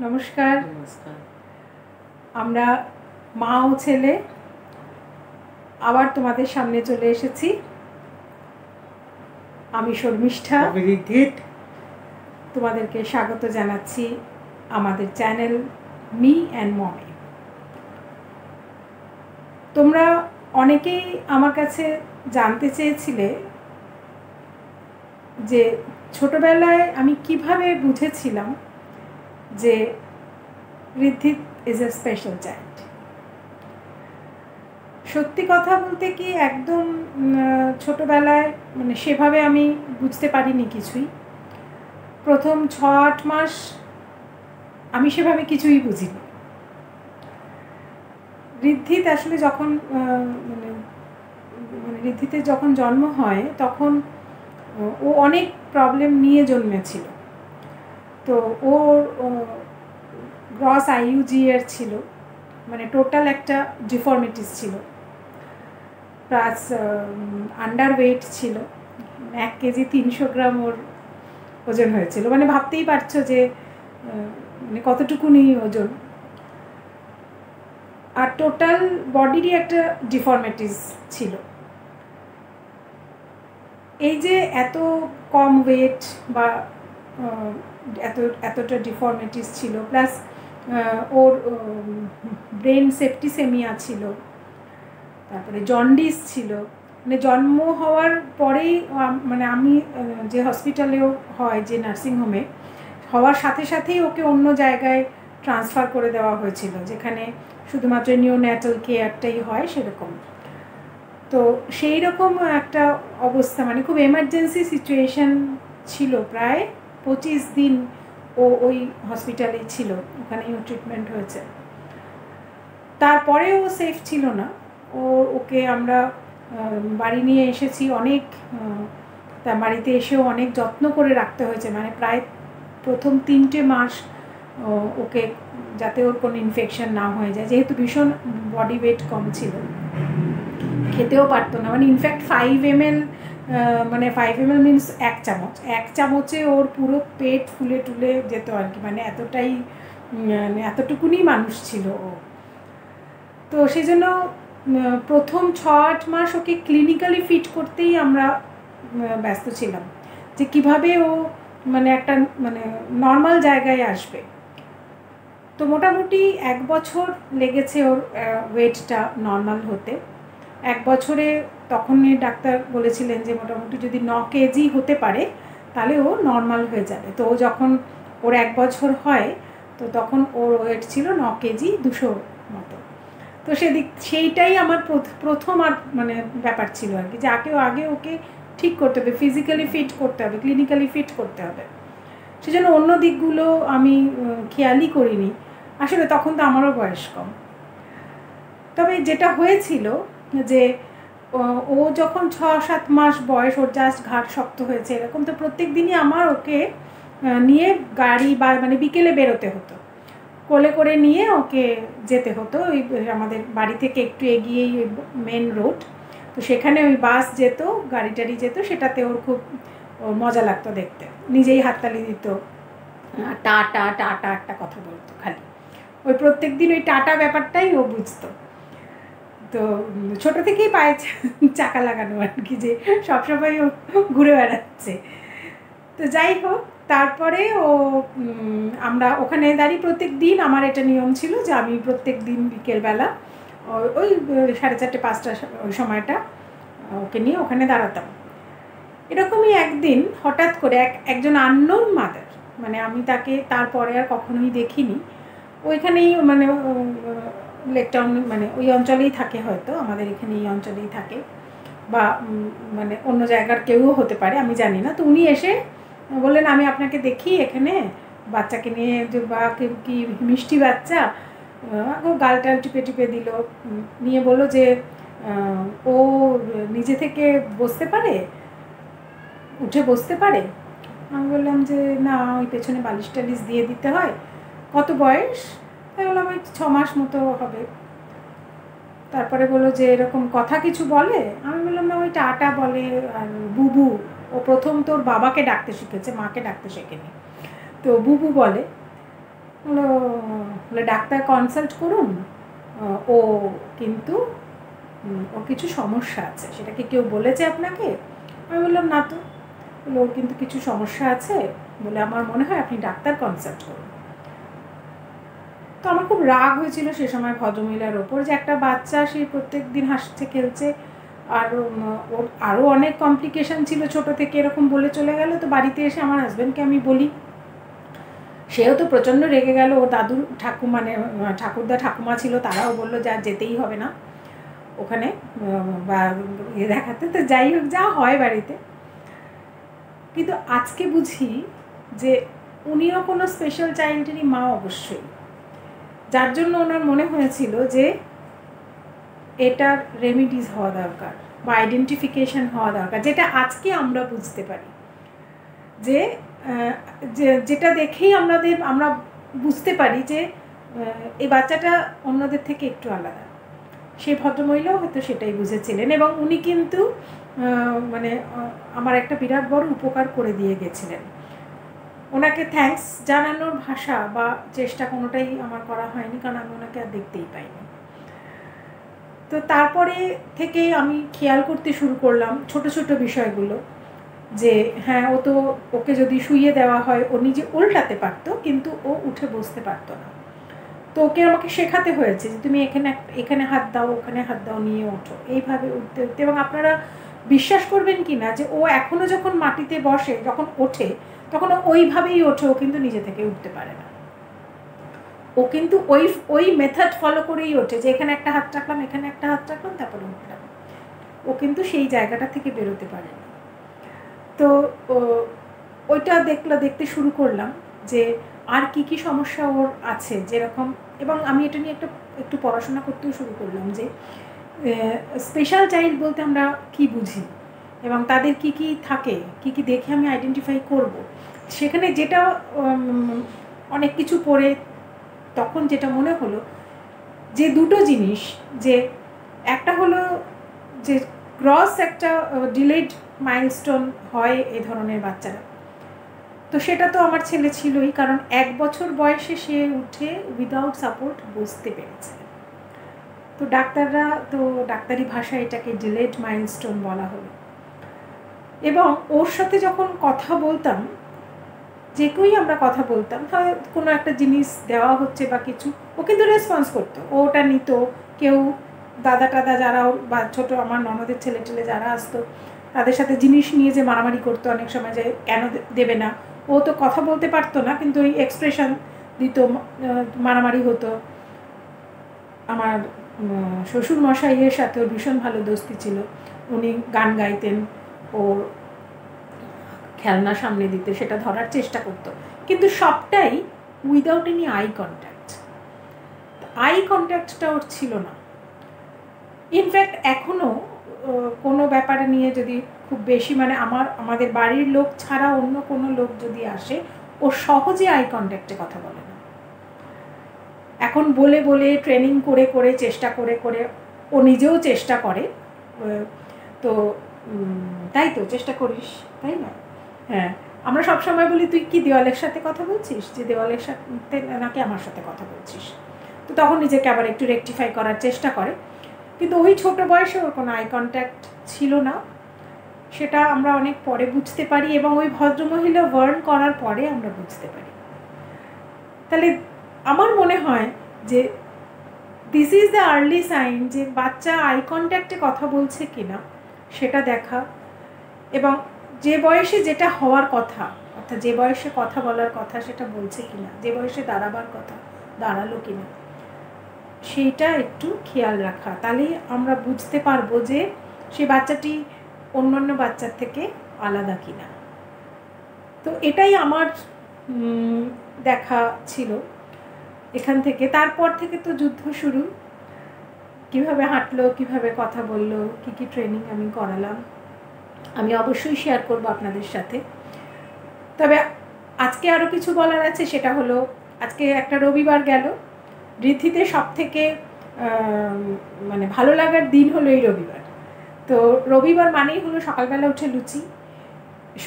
নমস্কার। আমরা মা ও ছেলে আবার তোমাদের সামনে চলে এসেছি। আমি শর্মিষ্ঠা, তোমাদেরকে স্বাগত জানাচ্ছি আমাদের চ্যানেল মি অ্যান্ড মমে। তোমরা অনেকেই আমার কাছে জানতে চেয়েছিলে যে ছোটবেলায় আমি কিভাবে বুঝেছিলাম যে Riddhit is a special child. সত্যি কথা বলতে কি একদম ছোটবেলায় সেভাবে আমি বুঝতে পারিনি কিছুই। প্রথম 6-8 মাস আমি সেভাবে কিছুই বুঝিনি। ঋদ্ধিত আসলে যখন ঋদ্ধিতের যখন জন্ম হয় তখন ও অনেক প্রবলেম নিয়ে জন্মেছিল। তো ওর গ্রস IUGR ছিল, টোটাল একটা ডিফর্মিটিস ছিল, প্লাস আন্ডার ওয়েট ছিল, 1 কেজি 300 গ্রাম ওর ওজন হয়েছিল। ভাবতেই পারছো যে কতটুকুনি ওজন। আর টোটাল বডিরই একটা ডিফর্মিটিস ছিল। এই যে এত কম ওয়েট বা এতটা ডিফর্মিটিস ছিল, প্লাস ওর ব্রেন সেপ্টিসেমিয়া ছিল, তারপরে জন্ডিস ছিল। জন্ম হওয়ার পরেই আমি যে হসপিটালেও হয়, যে নার্সিংহোমে হওয়ার সাথে সাথেই ওকে অন্য জায়গায় ট্রান্সফার করে দেওয়া হয়েছিল, যেখানে শুধুমাত্র নিওন্যাটাল কেয়ারটাই হয় সেরকম। তো সেই রকম একটা অবস্থা, খুব এমার্জেন্সি সিচুয়েশন ছিল। প্রায় 25 দিন ও ওই হসপিটালেই ছিল, ওখানেই ও ট্রিটমেন্ট হয়েছে। তারপরে ও সেফ ছিল না। ওকে আমরা বাড়ি নিয়ে এসেছি, অনেক তার বাড়িতে এসেও অনেক যত্ন করে রাখতে হয়েছে। প্রায় প্রথম 3টে মাস ওকে, যাতে ওর কোনো ইনফেকশন না হয়ে যায়, যেহেতু ভীষণ বডি ওয়েট কম ছিল, খেতেও পারতো না। ইনফ্যাক্ট 5 ml 5 ml মিনস 1 চামচ, 1 চামচে ওর পুরো পেট ফুলে টুলে যেত আর কি। এতটাই এতটুকুনি মানুষ ছিল ও। তো সেই জন্য প্রথম 6-8 মাস ওকে ক্লিনিক্যালি ফিট করতেই আমরা ব্যস্ত ছিলাম, যে কিভাবে ও একটা নর্মাল জায়গায় আসবে। তো মোটামুটি 1 বছর লেগেছে ওর ওয়েটটা নর্মাল হতে। 1 বছরে তখন ডাক্তার বলেছিলেন যে মোটামুটি যদি 9 কেজি হতে পারে তাহলে ও নর্মাল হয়ে যাবে। তো যখন ওর 1 বছর হয় তো তখন ওর ওয়েট ছিল 9 কেজি 200 মতো। তো সেইটাই আমার প্রথম আর ব্যাপার ছিল আর কি, যে আগে ওকে ঠিক করতে হবে, ফিজিক্যালি ফিট করতে হবে, ক্লিনিক্যালি ফিট করতে হবে। সেজন্য অন্য দিকগুলো আমি খেয়ালই করিনি। আসলে তখন তো আমারও বয়স কম। তবে যেটা হয়েছিল যে ও যখন 6-7 মাস বয়স, ওর জাস্ট ঘাড় শক্ত হয়েছে এরকম, তো প্রত্যেক দিনই আমার ওকে নিয়ে গাড়ি বা বিকেলে বেরোতে হতো, কোলে করে নিয়ে ওকে যেতে হতো। ওই আমাদের বাড়ি থেকে একটু এগিয়েই মেন রোড, তো সেখানে ওই বাস যেত, গাড়ি টাড়ি যেত, সেটাতে ওর খুব মজা লাগতো দেখতে। নিজেই হাততালি দিত, টাটা টাটা একটা কথা বলতো খালি। ওই প্রত্যেক দিন ওই টাটা ব্যাপারটাই ও বুঝতো। তো ছোটো থেকেই পায়ে চাকা লাগানো আর কি, যে সবসময় ও ঘুরে বেড়াচ্ছে। তো যাই হোক, তারপরে ও আমরা ওখানে দাঁড়িয়ে প্রত্যেক দিন আমার এটা নিয়ম ছিল যে আমি প্রত্যেক দিন বিকেলবেলা ওই 4:30-5টা ওই সময়টা ওকে নিয়ে ওখানে দাঁড়াতাম। এরকমই একদিন হঠাৎ করে একজন আননোন মাদার, আমি তাকে তারপরে আর কখনোই দেখিনি, ওইখানেই লেকটাউন ওই অঞ্চলেই থাকে, হয়তো আমাদের এখানে এই অঞ্চলেই থাকে, বা অন্য জায়গার কেউও হতে পারে, আমি জানি না। তো উনি এসে বললেন, আমি আপনাকে দেখি এখানে বাচ্চাকে নিয়ে, যে বা কি মিষ্টি বাচ্চা, গালটা টিপে টিপে দিল, নিয়ে বললো যে ও নিজে থেকে বসতে পারে, উঠে বসতে পারে। আমি বললাম যে না, ওই পেছনে বালিশ টালিশ দিয়ে দিতে হয়। কত বয়স? তাই বললাম ওই 6 মাস মতো হবে। তারপরে বললো যে এরকম কথা কিছু বলে? আমি বললাম না, ওই টাটা বলে আর বুবু। ও প্রথম তোর বাবাকে ডাকতে শিখেছে, মাকে ডাকতে শেখেনি, তো বুবু বলে। বলে ডাক্তার কনসাল্ট করুন, ও কিন্তু ওর কিছু সমস্যা আছে। সেটা কি কেউ বলেছে আপনাকে? আমি বললাম না তো। বলে ওর কিন্তু কিছু সমস্যা আছে, বলে আমার মনে হয় আপনি ডাক্তার কনসাল্ট করুন। তো আমার খুব রাগ হয়েছিল সে সময় ভদ্রমহিলার ওপর, যে একটা বাচ্চা সে প্রত্যেক দিন হাসছে খেলছে, আর ওর আরও অনেক কমপ্লিকেশান ছিল ছোটো থেকে, এরকম বলে চলে গেল। তো বাড়িতে এসে আমার হাজব্যান্ডকে আমি বলি, সেও তো প্রচণ্ড রেগে গেল। ও দাদু ঠাকুরদা ঠাকুমা ছিল, তারাও বললো যে আর যেতেই হবে না ওখানে বা দেখাতে। তো যাই হোক, যা হয় বাড়িতে। কিন্তু আজকে বুঝি যে উনিও কোনো স্পেশাল চাইল্ডেরই মা অবশ্যই, যার জন্য ওনার মনে হয়েছিল যে এটার রেমিডিস হওয়া দরকার বা আইডেন্টিফিকেশন হওয়া দরকার, যেটা আজকে আমরা বুঝতে পারি যে যেটা দেখেই আমরা বুঝতে পারি যে এই বাচ্চাটা অন্যদের থেকে একটু আলাদা। সেই ভদ্রমহিলাও হয়তো সেটাই বুঝেছিলেন, এবং উনি কিন্তু মানে আমার একটা বিরাট বড় উপকার করে দিয়ে গেছিলেন। ওনাকে থ্যাঙ্কস জানানোর ভাষা বা চেষ্টা কোনোটাই আমার করা হয়নি, কারণ আমি ওনাকে আর দেখতেই পাইনি। তো তারপরে থেকে আমি খেয়াল করতে শুরু করলাম ছোট ছোট বিষয়গুলো, যে হ্যাঁ, ও তো ওকে যদি শুইয়ে দেওয়া হয় ও নিজে উল্টাতে পারতো, কিন্তু ও উঠে বসতে পারতো না। তো ওকে আমাকে শেখাতে হয়েছে যে তুমি এখানে হাত দাও, ওখানে হাত দাও, নিয়ে ওঠো, এইভাবে উঠতে উঠতে। এবং আপনারা বিশ্বাস করবেন কি না যে ও এখনও যখন মাটিতে বসে, যখন ওঠে, তখন ওইভাবেই ওঠে, ও কিন্তু নিজে থেকে উঠতে পারে না। ও কিন্তু ওই মেথড ফলো করেই ওঠে, যে এখানে একটা হাত রাখলাম, এখানে একটা হাত রাখলাম, তারপরে উঠলাম। ও কিন্তু সেই জায়গাটা থেকে বেরোতে পারে না। তো ওইটা দেখতে শুরু করলাম যে আর কি কি সমস্যা ওর আছে, যেরকম। এবং আমি এটা নিয়ে একটু পড়াশোনা করতেও শুরু করলাম যে স্পেশাল চাইল্ড বলতে আমরা কি বুঝি, এবং তাদের কি কি থাকে, কি কি দেখে আমি আইডেন্টিফাই করব। সেখানে যেটা অনেক কিছু পড়ে তখন যেটা মনে হলো যে দুটো জিনিস, যে একটা হলো যে গ্রস একটা ডিলেড মাইলস্টোন হয় এ ধরনের বাচ্চারা। তো সেটা তো আমার ছেলে ছিলই, কারণ 1 বছর বয়সে সে উঠে উইদাউট সাপোর্ট বসতে পেরেছে। তো ডাক্তারি ভাষায় এটাকে ডিলেড মাইলস্টোন বলা হলো। এবং ওর সাথে যখন কথা বলতাম, যে কেউই আমরা কথা বলতাম, হয় কোনো একটা জিনিস দেওয়া হচ্ছে বা কিছু, ও কিন্তু রেসপন্স করতো, ওটা নিত। কেউ দাদা টাদা যারা, বা ছোটো আমার ননদের ছেলে যারা আসতো, তাদের সাথে জিনিস নিয়ে যে মারামারি করতো অনেক সময়, যে কেন দেবে না। ও তো কথা বলতে পারতো না, কিন্তু ওই এক্সপ্রেশন দিত, মারামারি হতো। আমার শ্বশুর মশাইয়ের সাথে ওর ভীষণ ভালো দোস্তি ছিল, উনি গান গাইতেন, ওর খেলনা সামনে দিতে, সেটা ধরার চেষ্টা করতো, কিন্তু সবটাই without any eye contact. Eye কন্ট্যাক্টটা ওর ছিল না। ইনফ্যাক্ট এখনও কোনো ব্যাপারে নিয়ে যদি খুব বেশি, মানে আমাদের বাড়ির লোক ছাড়া অন্য কোনো লোক যদি আসে, ও সহজে আই কন্ট্যাক্টে কথা বলে না। এখন বলে ট্রেনিং করে চেষ্টা করে ও নিজেও চেষ্টা করে। তো তাই তো চেষ্টা করিস, তাই না? হ্যাঁ, আমরা সবসময় বলি তুই কি দেওয়ালের সাথে কথা বলছিস, যে দেওয়ালের সাথে নাকি আমার সাথে কথা বলছিস। তো তখন নিজেকে আবার একটু রেকটিফাই করার চেষ্টা করে, কিন্তু ওই ছোট বয়সে ওর কোনো আই কন্ট্যাক্ট ছিল না। সেটা আমরা অনেক পরে বুঝতে পারি, এবং ওই ভদ্রমহিলা ওয়ার্ন করার পরে আমরা বুঝতে পারি। তাহলে আমার মনে হয় যে this is the early sign, যে বাচ্চা আই কন্ট্যাক্টে কথা বলছে কিনা সেটা দেখা, এবং যে বয়সে যেটা হওয়ার কথা, অর্থাৎ যে বয়সে কথা বলার কথা সেটা বলছে কিনা, যে বয়সে দাঁড়াবার কথা দাঁড়ালো কিনা, সেইটা একটু খেয়াল রাখা। তাহলে আমরা বুঝতে পারবো যে সেই বাচ্চাটি অন্যান্য বাচ্চার থেকে আলাদা কিনা। তো এটাই আমার দেখা ছিল এখান থেকে। তারপর থেকে তো যুদ্ধ শুরু, কিভাবে হাঁটলো, কিভাবে কথা বললো, কি কি ট্রেনিং আমি করালাম, আমি অবশ্যই শেয়ার করব আপনাদের সাথে। তবে আজকে আরও কিছু বলার আছে, সেটা হলো আজকে একটা রবিবার গেল। ঋদ্ধিতে সব থেকে মানে ভালো লাগার দিন হলো এই রবিবার। তো রবিবার মানেই হলো সকালবেলা উঠে লুচি,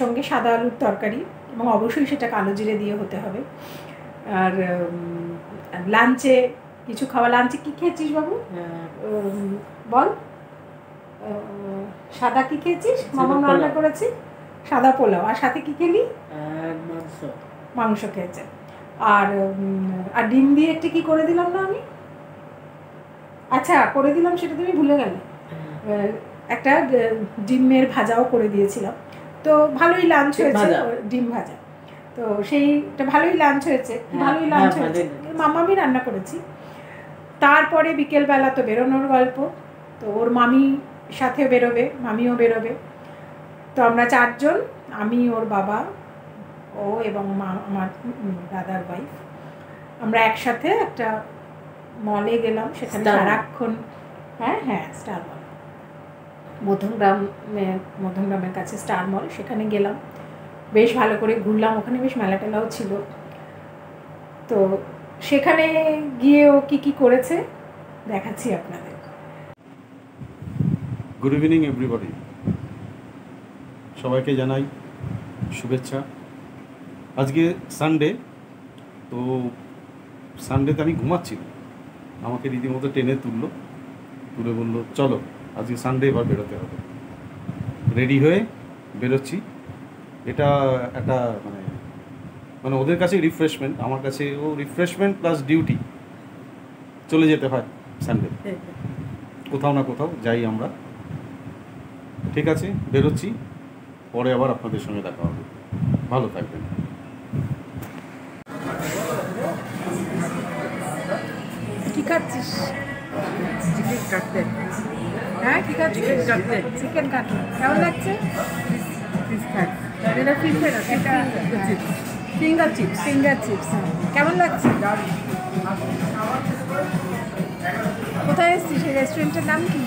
সঙ্গে সাদা আলুর তরকারি, এবং অবশ্যই সেটা কালো জিরে দিয়ে হতে হবে। আর লাঞ্চে কিছু খাওয়া। লাঞ্চে কী খেয়েছিস বাবু বল? সাদা কী খেয়েছিস? মামা রান্না করেছি সাদা পোলাও। আর সাথে কী খেলি? মাংস খেয়েছে। আর ডিম দিয়ে একটা কী করে দিলাম না আমি? আচ্ছা করে দিলাম, সেটা তুমি ভুলে গেলে। একটা ডিমের ভাজাও করে দিয়েছিলাম। তো ভালোই লাঞ্চ হয়েছে, ডিম ভাজা। তো সেইটা ভালোই লাঞ্চ হয়েছে, ভালোই লাঞ্চ হয়েছে। মামামি রান্না করেছি। তারপরে বিকেলবেলা তো বেরোনোর গল্প। তো ওর মামি সাথে বেরোবে, মামিও বেরোবে। তো আমরা 4 জন, আমি, ওর বাবা, ও এবং আমার দাদার ওয়াইফ, আমরা একসাথে একটা মলে গেলাম। সেখানে সারাক্ষণ হ্যাঁ স্টার মল, মধ্যমগ্রামের কাছে স্টার মল, সেখানে গেলাম। বেশ ভালো করে ঘুরলাম। ওখানে বেশ মেলা টেলাও ছিল। তো সেখানে গিয়ে ও কী করেছে দেখাচ্ছি আপনাদের। গুড ইভিনিং এভরিবডি, সবাইকে জানাই শুভেচ্ছা। আজকে সানডে, তো সানডেতে আমি ঘুমাচ্ছি, আমাকে রীতিমতো টেনে তুলে বললো চলো আজকে সানডে, এবার বেরোতে হবে। রেডি হয়ে বেরোচ্ছি। এটা একটা মানে ওদের কাছে রিফ্রেশমেন্ট, আমার কাছে ও রিফ্রেশমেন্ট প্লাস ডিউটি। চলে যেতে হয় সানডে, কোথাও না কোথাও যাই আমরা। ঠিক আছে, বেরোচ্ছি, পরে আবার আপনাদের সঙ্গে দেখা হবে। ভালো থাকবেন। কি খাচ্ছিস? Chicken cutlet. হ্যাঁ, কি খাচ্ছিস? Chicken cutlet. কেমন লাগছে? এটা ফিশের, এটা ফিঙ্গার চিপস। কেমন লাগছে? কোথায় এসেছিস? সেই রেস্টুরেন্টের নাম কি?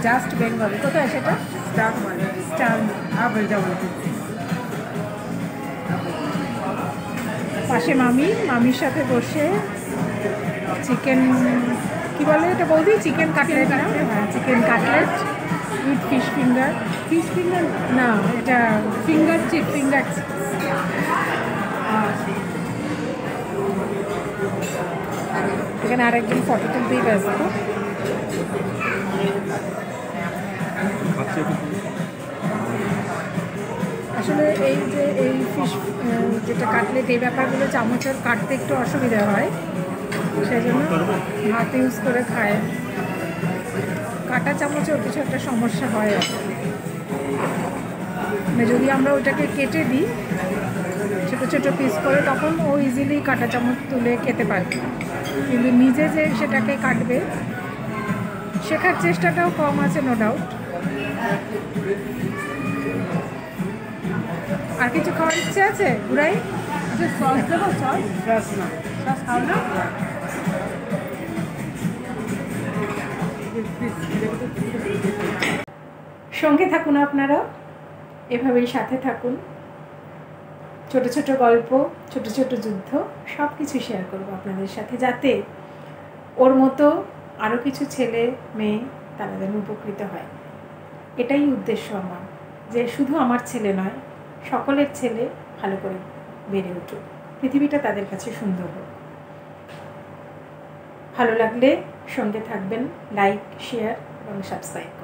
জাস্ট বেঙ্গল। কোথায় সেটা? স্টার। পাশে মামির সাথে বসে চিকেন, কি বলে এটা বৌদি? চিকেন কাটলেট না? হ্যাঁ, chicken cutlet with fish finger না, এটা ফিঙ্গার চিপস। এখানে আরেকজন ফটো তুলতেই ব্যস্ত। আসলে এই ফিশ যেটা কাটলেট, এই ব্যাপারগুলো চামচের কাটতে একটু অসুবিধা হয়, সেই জন্য হাত ইউজ করে খায়। কাটা চামচেও কিছু একটা সমস্যা হয়। যদি আমরা ওটাকে কেটে দিই ছোটো ছোটো পিস করে, তখন ও ইজিলি কাটা চামচ তুলে খেতে পারবে। কিন্তু নিজে যে সেটাকে কাটবে, শেখার চেষ্টাটাও কম আছে, নো ডাউট। আর কিছু খাওয়ার ইচ্ছে আছে বুড়াই? সস দেবো? সস না, সস খাও না? সঙ্গে থাকুন আপনারা, এভাবেই সাথে থাকুন। ছোট ছোট গল্প, ছোট ছোট যুদ্ধ, সব কিছু শেয়ার করবো আপনাদের সাথে, যাতে ওর মতো আরও কিছু ছেলে মেয়ে তারা যেন উপকৃত হয়। এটাই উদ্দেশ্য আমার, যে শুধু আমার ছেলে নয়, সকলের ছেলে ভালো করে বেড়ে উঠুক, পৃথিবীটা তাদের কাছে সুন্দর হোক। ভালো লাগলে সঙ্গে থাকবেন, লাইক, শেয়ার এবং সাবস্ক্রাইব।